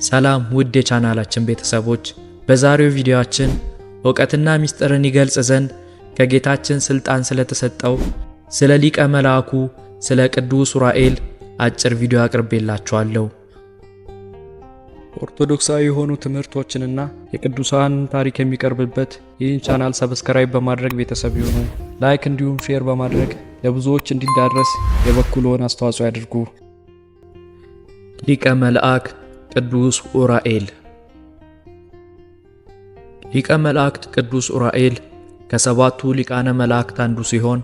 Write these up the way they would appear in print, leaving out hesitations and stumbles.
ሰላም ውድ የቻናላችን ቤተሰቦች፣ በዛሬው ቪዲዮአችን ዕውቀትና ምስጢርን ይገልጽ ዘንድ ከጌታችን ስልጣን ስለተሰጠው ስለ ሊቀ መልአኩ ስለ ቅዱስ ዑራኤል አጭር ቪዲዮ አቅርቤላችኋለሁ። ኦርቶዶክሳዊ የሆኑ ትምህርቶችንና የቅዱሳን ታሪክ የሚቀርብበት ይህን ቻናል ሰብስክራይብ በማድረግ ቤተሰብ ይሁኑ። ላይክ እንዲሁም ሼር በማድረግ ለብዙዎች እንዲዳረስ የበኩልዎን አስተዋጽኦ ያድርጉ። ሊቀ መልአክ ቅዱስ ዑራኤል። ሊቀ መላእክት ቅዱስ ዑራኤል ከሰባቱ ሊቃነ መላእክት አንዱ ሲሆን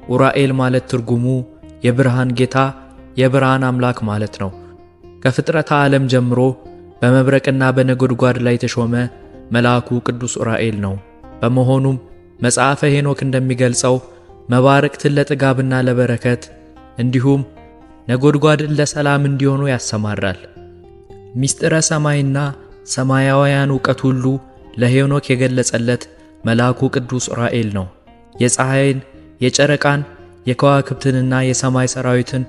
ዑራኤል ማለት ትርጉሙ የብርሃን ጌታ፣ የብርሃን አምላክ ማለት ነው። ከፍጥረተ ዓለም ጀምሮ በመብረቅና በነጎድጓድ ላይ የተሾመ መልአኩ ቅዱስ ዑራኤል ነው። በመሆኑም መጽሐፈ ሄኖክ እንደሚገልጸው መባረቅትን ለጥጋብና ለበረከት እንዲሁም ነጎድጓድን ለሰላም እንዲሆኑ ያሰማራል። ምስጢረ ሰማይና ሰማያውያን ዕውቀት ሁሉ ለሄኖክ የገለጸለት መልአኩ ቅዱስ ዑራኤል ነው። የፀሐይን፣ የጨረቃን፣ የከዋክብትንና የሰማይ ሰራዊትን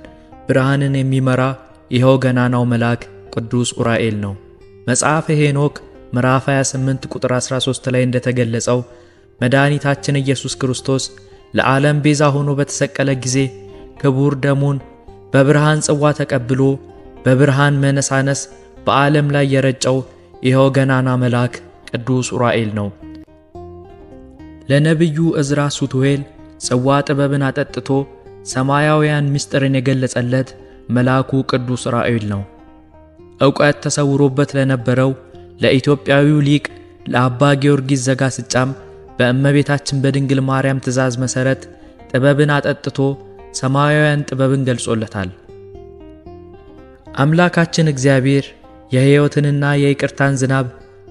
ብርሃንን የሚመራ ይኸው ገናናው መልአክ ቅዱስ ዑራኤል ነው። መጽሐፈ ሄኖክ ምዕራፍ 28 ቁጥር 13 ላይ እንደተገለጸው መድኃኒታችን ኢየሱስ ክርስቶስ ለዓለም ቤዛ ሆኖ በተሰቀለ ጊዜ ክቡር ደሙን በብርሃን ጽዋ ተቀብሎ በብርሃን መነሳነስ በዓለም ላይ የረጨው ይኸው ገናና መልአክ ቅዱስ ዑራኤል ነው። ለነቢዩ ዕዝራ ሱቱኤል ጽዋ ጥበብን አጠጥቶ ሰማያውያን ምስጢርን የገለጸለት መልአኩ ቅዱስ ዑራኤል ነው። ዕውቀት ተሰውሮበት ለነበረው ለኢትዮጵያዊው ሊቅ ለአባ ጊዮርጊስ ዘጋስጫም በእመቤታችን በድንግል ማርያም ትእዛዝ መሠረት ጥበብን አጠጥቶ ሰማያውያን ጥበብን ገልጾለታል። አምላካችን እግዚአብሔር የሕይወትንና የይቅርታን ዝናብ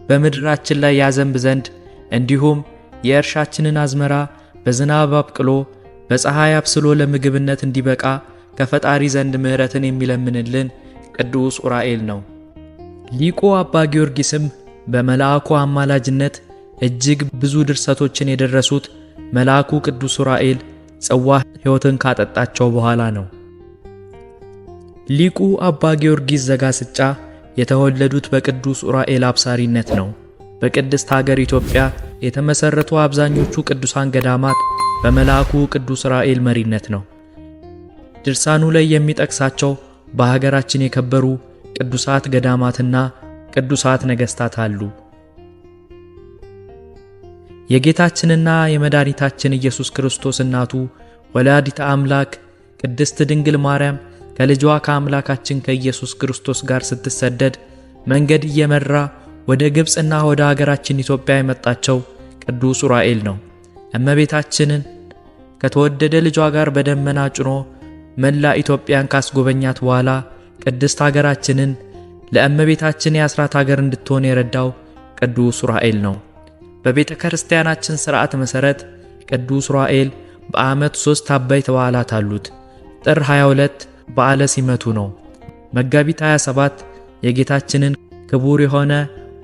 በምድራችን ላይ ያዘንብ ዘንድ እንዲሁም የእርሻችንን አዝመራ በዝናብ አብቅሎ በፀሐይ አብስሎ ለምግብነት እንዲበቃ ከፈጣሪ ዘንድ ምሕረትን የሚለምንልን ቅዱስ ዑራኤል ነው። ሊቁ አባ ጊዮርጊስም በመልአኩ አማላጅነት እጅግ ብዙ ድርሰቶችን የደረሱት መልአኩ ቅዱስ ዑራኤል ጽዋ ሕይወትን ካጠጣቸው በኋላ ነው። ሊቁ አባ ጊዮርጊስ ዘጋስጫ የተወለዱት በቅዱስ ዑራኤል አብሳሪነት ነው። በቅድስት ሀገር ኢትዮጵያ የተመሰረቱ አብዛኞቹ ቅዱሳን ገዳማት በመልአኩ ቅዱስ ዑራኤል መሪነት ነው። ድርሳኑ ላይ የሚጠቅሳቸው በሀገራችን የከበሩ ቅዱሳት ገዳማትና ቅዱሳት ነገሥታት አሉ። የጌታችንና የመድኃኒታችን ኢየሱስ ክርስቶስ እናቱ ወላዲተ አምላክ ቅድስት ድንግል ማርያም ከልጇ ከአምላካችን ከኢየሱስ ክርስቶስ ጋር ስትሰደድ መንገድ እየመራ ወደ ግብጽና ወደ ሀገራችን ኢትዮጵያ የመጣቸው ቅዱስ ዑራኤል ነው። እመቤታችንን ከተወደደ ልጇ ጋር በደመና ጭኖ መላ ኢትዮጵያን ካስጎበኛት በኋላ ቅድስት ሀገራችንን ለእመቤታችን የአስራት ሀገር እንድትሆን የረዳው ቅዱስ ዑራኤል ነው። በቤተ ክርስቲያናችን ሥርዓት መሠረት ቅዱስ ዑራኤል በዓመት 3 አበይት በዓላት አሉት። ጥር 22 በዓለ ሲመቱ ነው። መጋቢት 27 የጌታችንን ክቡር የሆነ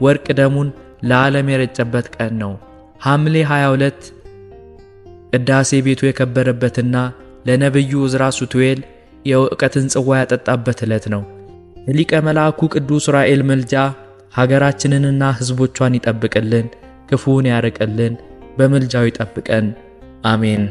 ወርቅ ደሙን ለዓለም የረጨበት ቀን ነው። ሐምሌ 22 ቅዳሴ ቤቱ የከበረበትና ለነቢዩ ዕዝራ ሱቱኤል የዕውቀትን ጽዋ ያጠጣበት ዕለት ነው። የሊቀ መልአኩ ቅዱስ ዑራኤል ምልጃ ሀገራችንንና ሕዝቦቿን ይጠብቅልን፣ ክፉን ያርቅልን፣ በምልጃው ይጠብቀን። አሜን።